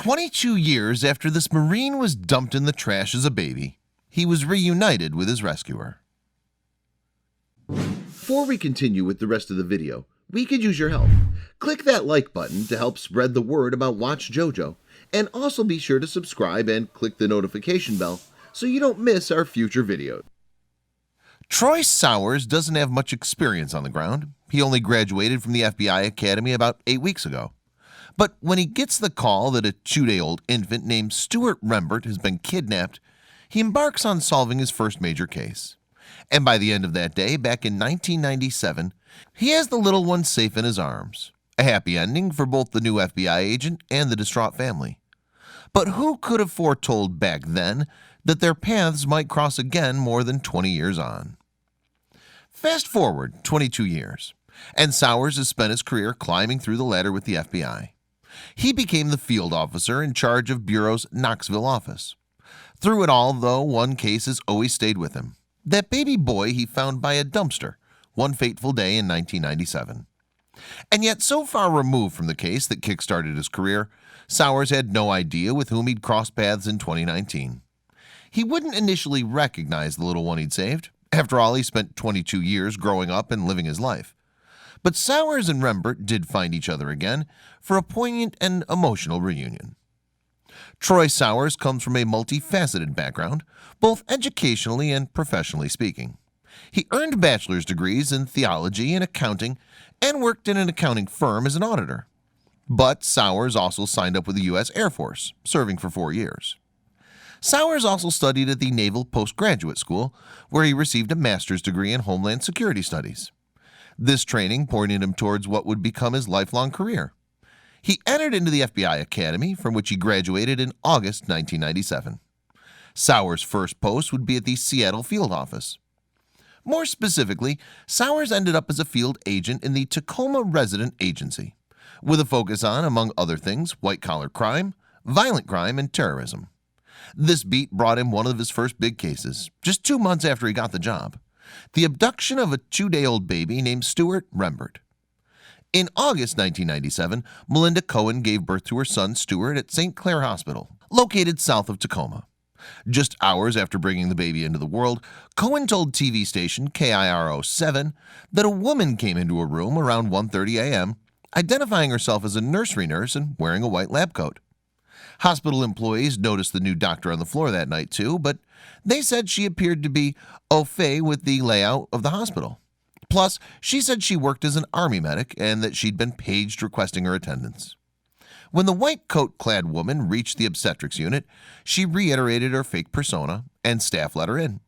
22 years after this Marine was dumped in the trash as a baby, he was reunited with his rescuer. Before we continue with the rest of the video, we could use your help. Click that like button to help spread the word about watchJojo, and also be sure to subscribe and click the notification bell so you don't miss our future videos. Troy Sowers doesn't have much experience on the ground. He only graduated from the FBI Academy about 8 weeks ago. But when he gets the call that a 2-day-old infant named Stuart Rembert has been kidnapped, he embarks on solving his first major case. And by the end of that day, back in 1997, he has the little one safe in his arms. A happy ending for both the new FBI agent and the distraught family. But who could have foretold back then that their paths might cross again more than 20 years on? Fast forward 22 years, and Sowers has spent his career climbing through the ladder with the FBI. He became the field officer in charge of Bureau's Knoxville office. Through it all, though, one case has always stayed with him. That baby boy he found by a dumpster one fateful day in 1997. And yet, so far removed from the case that kick-started his career, Sowers had no idea with whom he'd cross paths in 2019. He wouldn't initially recognize the little one he'd saved. After all, he spent 22 years growing up and living his life. But Sowers and Rembert did find each other again for a poignant and emotional reunion. Troy Sowers comes from a multifaceted background, both educationally and professionally speaking. He earned bachelor's degrees in theology and accounting and worked in an accounting firm as an auditor. But Sowers also signed up with the U.S. Air Force, serving for 4 years. Sowers also studied at the Naval Postgraduate School, where he received a master's degree in Homeland Security Studies. This training pointed him towards what would become his lifelong career. He entered into the FBI Academy, from which he graduated in August 1997. Sowers' first post would be at the Seattle field office. More specifically, Sowers ended up as a field agent in the Tacoma Resident Agency, with a focus on, among other things, white-collar crime, violent crime, and terrorism. This beat brought him one of his first big cases, just 2 months after he got the job: the abduction of a 2-day-old baby named Stuart Rembert. In August 1997, Melinda Cohen gave birth to her son Stuart at St. Clair Hospital, located south of Tacoma. Just hours after bringing the baby into the world, Cohen told TV station KIRO7 that a woman came into a room around 1:30 a.m., identifying herself as a nursery nurse and wearing a white lab coat. Hospital employees noticed the new doctor on the floor that night too, but they said she appeared to be au fait with the layout of the hospital. Plus, she said she worked as an army medic and that she'd been paged requesting her attendance. When the white coat-clad woman reached the obstetrics unit, she reiterated her fake persona, and staff let her in.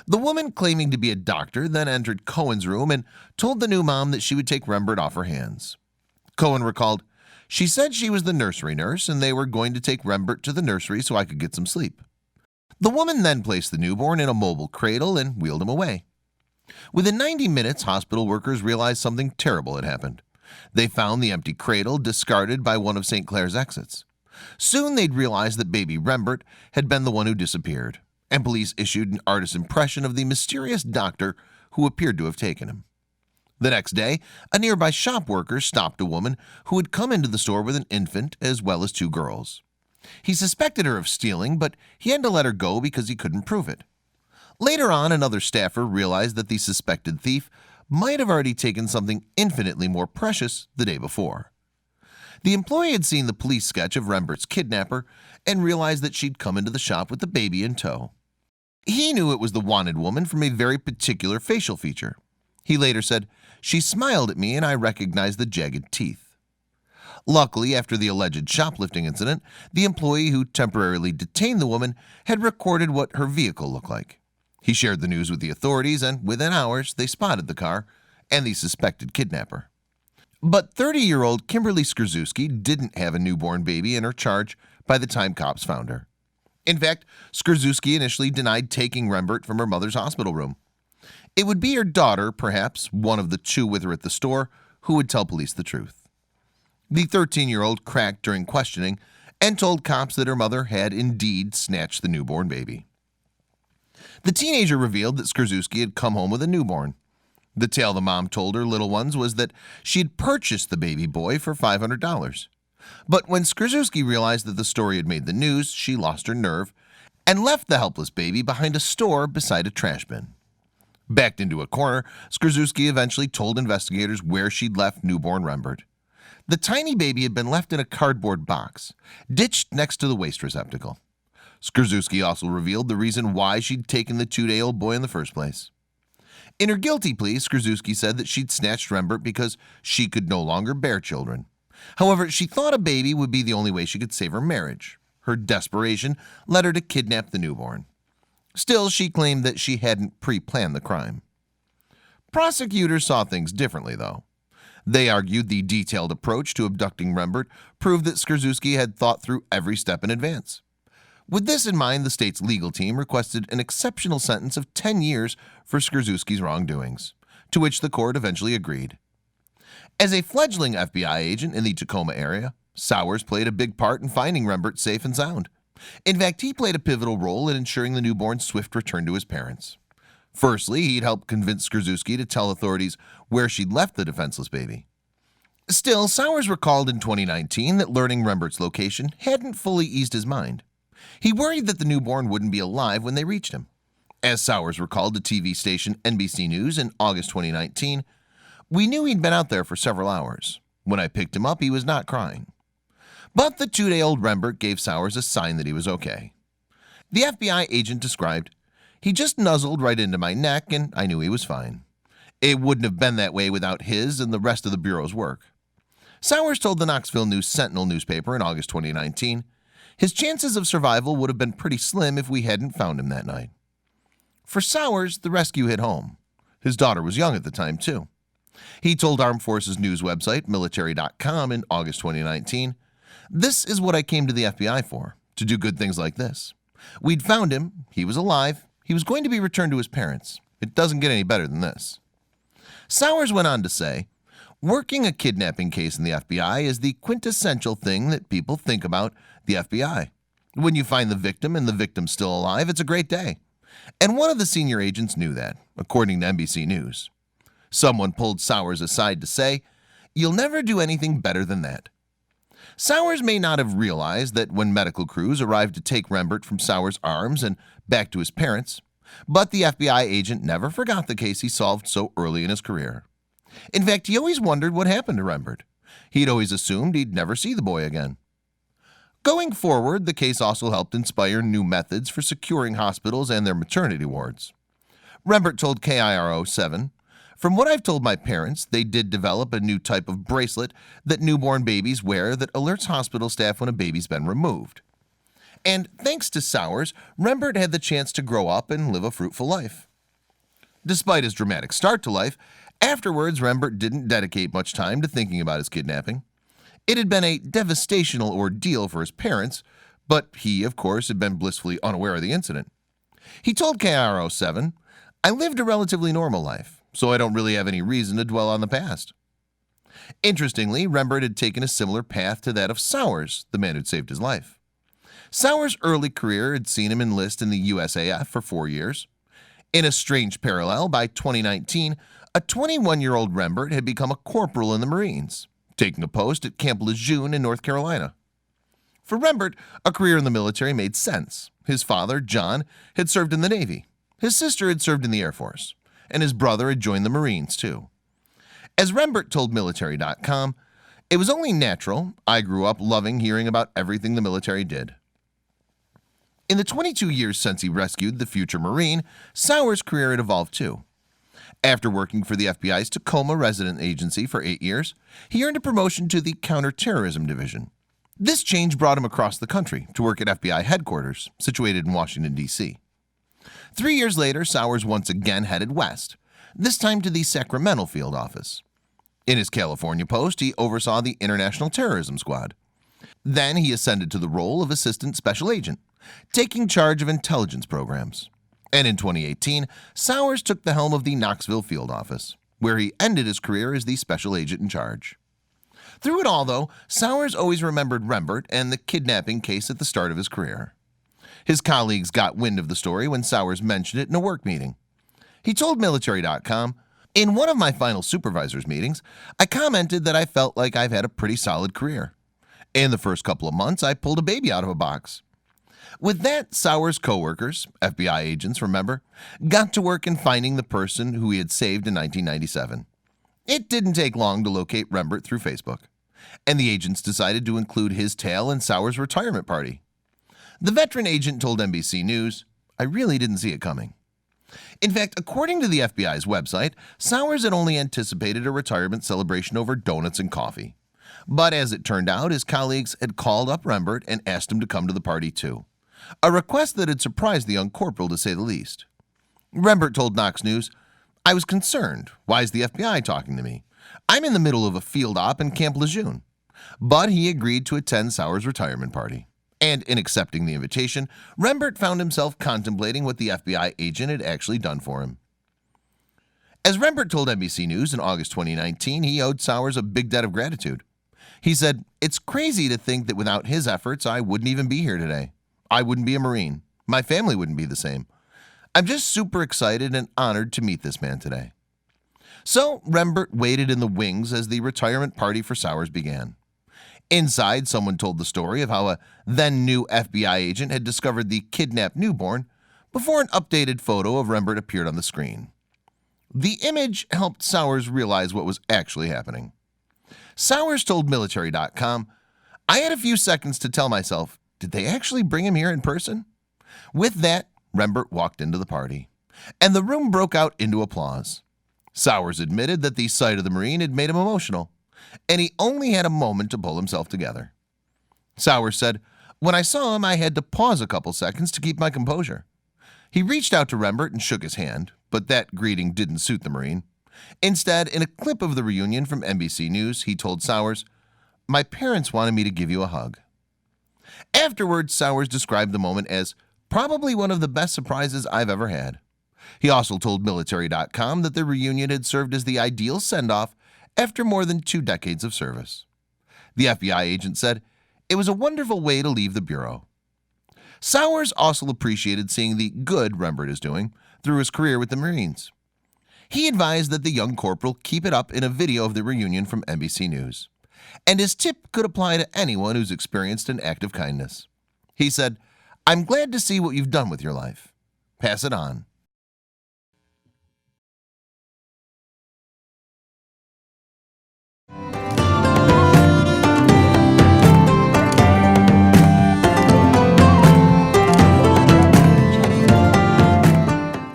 The woman, claiming to be a doctor, then entered Cohen's room and told the new mom that she would take Rembert off her hands. Cohen recalled, "She said she was the nursery nurse and they were going to take Rembert to the nursery so I could get some sleep." The woman then placed the newborn in a mobile cradle and wheeled him away. Within 90 minutes, hospital workers realized something terrible had happened. They found the empty cradle discarded by one of St. Clair's exits. Soon they'd realized that baby Rembert had been the one who disappeared, and police issued an artist's impression of the mysterious doctor who appeared to have taken him. The next day, a nearby shop worker stopped a woman who had come into the store with an infant as well as 2 girls. He suspected her of stealing, but he had to let her go because he couldn't prove it. Later on, another staffer realized that the suspected thief might have already taken something infinitely more precious the day before. The employee had seen the police sketch of Rembert's kidnapper and realized that she'd come into the shop with the baby in tow. He knew it was the wanted woman from a very particular facial feature. He later said, "She smiled at me and I recognized the jagged teeth." Luckily, after the alleged shoplifting incident, the employee who temporarily detained the woman had recorded what her vehicle looked like. He shared the news with the authorities, and within hours, they spotted the car and the suspected kidnapper. But 30-year-old Kimberly Skrzycki didn't have a newborn baby in her charge by the time cops found her. In fact, Skrzycki initially denied taking Rembert from her mother's hospital room. It would be her daughter, perhaps one of the 2 with her at the store, who would tell police the truth. The 13-year-old cracked during questioning and told cops that her mother had indeed snatched the newborn baby. The teenager revealed that Skrzycki had come home with a newborn. The tale the mom told her little ones was that she had purchased the baby boy for $500. But when Skrzycki realized that the story had made the news, she lost her nerve and left the helpless baby behind a store beside a trash bin. Backed into a corner, Skrzycki eventually told investigators where she'd left newborn Rembert. The tiny baby had been left in a cardboard box, ditched next to the waste receptacle. Skrzycki also revealed the reason why she'd taken the 2-day-old boy in the first place. In her guilty plea, Skrzycki said that she'd snatched Rembert because she could no longer bear children. However, she thought a baby would be the only way she could save her marriage. Her desperation led her to kidnap the newborn. Still, she claimed that she hadn't pre-planned the crime. Prosecutors saw things differently, though. They argued the detailed approach to abducting Rembert proved that Skrzycki had thought through every step in advance. With this in mind, the state's legal team requested an exceptional sentence of 10 years for Skrzycki's wrongdoings, to which the court eventually agreed. As a fledgling FBI agent in the Tacoma area, Sowers played a big part in finding Rembert safe and sound. In fact, he played a pivotal role in ensuring the newborn's swift return to his parents. Firstly, he'd helped convince Skrzycki to tell authorities where she'd left the defenseless baby. Still, Sowers recalled in 2019 that learning Rembert's location hadn't fully eased his mind. He worried that the newborn wouldn't be alive when they reached him. As Sowers recalled to TV station NBC News in August 2019, "We knew he'd been out there for several hours. When I picked him up, he was not crying." But the 2-day-old Rembert gave Sowers a sign that he was okay. The FBI agent described, "He just nuzzled right into my neck and I knew he was fine. It wouldn't have been that way without his and the rest of the Bureau's work." Sowers told the Knoxville News-Sentinel newspaper in August 2019, "His chances of survival would have been pretty slim if we hadn't found him that night." For Sowers, the rescue hit home. His daughter was young at the time, too. He told Armed Forces News website military.com in August 2019, "This is what I came to the FBI for, to do good things like this. We'd found him, he was alive, he was going to be returned to his parents. It doesn't get any better than this." Sowers went on to say, "Working a kidnapping case in the FBI is the quintessential thing that people think about the FBI. When you find the victim and the victim's still alive, it's a great day." And one of the senior agents knew that, according to NBC News. Someone pulled Sowers aside to say, "You'll never do anything better than that." Sowers may not have realized that when medical crews arrived to take Rembert from Sowers' arms and back to his parents, but the FBI agent never forgot the case he solved so early in his career. In fact, he always wondered what happened to Rembert. He'd always assumed he'd never see the boy again. Going forward, the case also helped inspire new methods for securing hospitals and their maternity wards. Rembert told KIRO7, "From what I've told my parents, they did develop a new type of bracelet that newborn babies wear that alerts hospital staff when a baby's been removed." And thanks to Sowers, Rembert had the chance to grow up and live a fruitful life. Despite his dramatic start to life, afterwards Rembert didn't dedicate much time to thinking about his kidnapping. It had been a devastational ordeal for his parents, but he, of course, had been blissfully unaware of the incident. He told KIRO7, "I lived a relatively normal life, so I don't really have any reason to dwell on the past." Interestingly, Rembert had taken a similar path to that of Sowers, the man who'd saved his life. Sowers' early career had seen him enlist in the USAF for 4 years. In a strange parallel, by 2019, a 21-year-old Rembert had become a corporal in the Marines, taking a post at Camp Lejeune in North Carolina. For Rembert, a career in the military made sense. His father, John, had served in the Navy. His sister had served in the Air Force, and his brother had joined the Marines, too. As Rembert told military.com, "It was only natural. I grew up loving hearing about everything the military did." In the 22 years since he rescued the future Marine, Sowers' career had evolved too. After working for the FBI's Tacoma resident agency for 8 years, he earned a promotion to the Counterterrorism Division. This change brought him across the country to work at FBI headquarters, situated in Washington, D.C. 3 years later, Sowers once again headed west, this time to the Sacramento field office. In his California post, he oversaw the International Terrorism Squad. Then he ascended to the role of Assistant Special Agent, taking charge of intelligence programs. And in 2018, Sowers took the helm of the Knoxville field office, where he ended his career as the special agent in charge. Through it all, though, Sowers always remembered Rembert and the kidnapping case at the start of his career. His colleagues got wind of the story when Sowers mentioned it in a work meeting. He told military.com, "In one of my final supervisors meetings, I commented that I felt like I've had a pretty solid career. In the first couple of months, I pulled a baby out of a box. With that, Sowers' co-workers, FBI agents, remember, got to work in finding the person who he had saved in 1997. It didn't take long to locate Rembert through Facebook, and the agents decided to include his tale in Sowers' retirement party. The veteran agent told NBC News, "I really didn't see it coming." In fact, according to the FBI's website, Sowers had only anticipated a retirement celebration over donuts and coffee. But as it turned out, his colleagues had called up Rembert and asked him to come to the party too, a request that had surprised the young corporal to say the least. Rembert told Knox News, "I was concerned. Why is the FBI talking to me? I'm in the middle of a field op in Camp Lejeune." But he agreed to attend Sowers' retirement party. And in accepting the invitation, Rembert found himself contemplating what the FBI agent had actually done for him. As Rembert told NBC News in August 2019, he owed Sowers a big debt of gratitude. He said, "It's crazy to think that without his efforts, I wouldn't even be here today. I wouldn't be a Marine. My family wouldn't be the same. I'm just super excited and honored to meet this man today." So Rembert waited in the wings as the retirement party for Sowers began. Inside, someone told the story of how a then-new FBI agent had discovered the kidnapped newborn before an updated photo of Rembert appeared on the screen. The image helped Sowers realize what was actually happening. Sowers told military.com, "I had a few seconds to tell myself, did they actually bring him here in person?" With that, Rembert walked into the party, and the room broke out into applause. Sowers admitted that the sight of the Marine had made him emotional, and he only had a moment to pull himself together. Sowers said, "When I saw him, I had to pause a couple seconds to keep my composure." He reached out to Rembert and shook his hand, but that greeting didn't suit the Marine. Instead, in a clip of the reunion from NBC News, he told Sowers, "My parents wanted me to give you a hug." Afterwards, Sowers described the moment as probably one of the best surprises I've ever had. He also told military.com that the reunion had served as the ideal send-off after more than 2 decades of service. The FBI agent said, "It was a wonderful way to leave the Bureau." Sowers also appreciated seeing the good Rembert is doing through his career with the Marines. He advised that the young corporal keep it up in a video of the reunion from NBC News. And his tip could apply to anyone who's experienced an act of kindness. He said, "I'm glad to see what you've done with your life. Pass it on."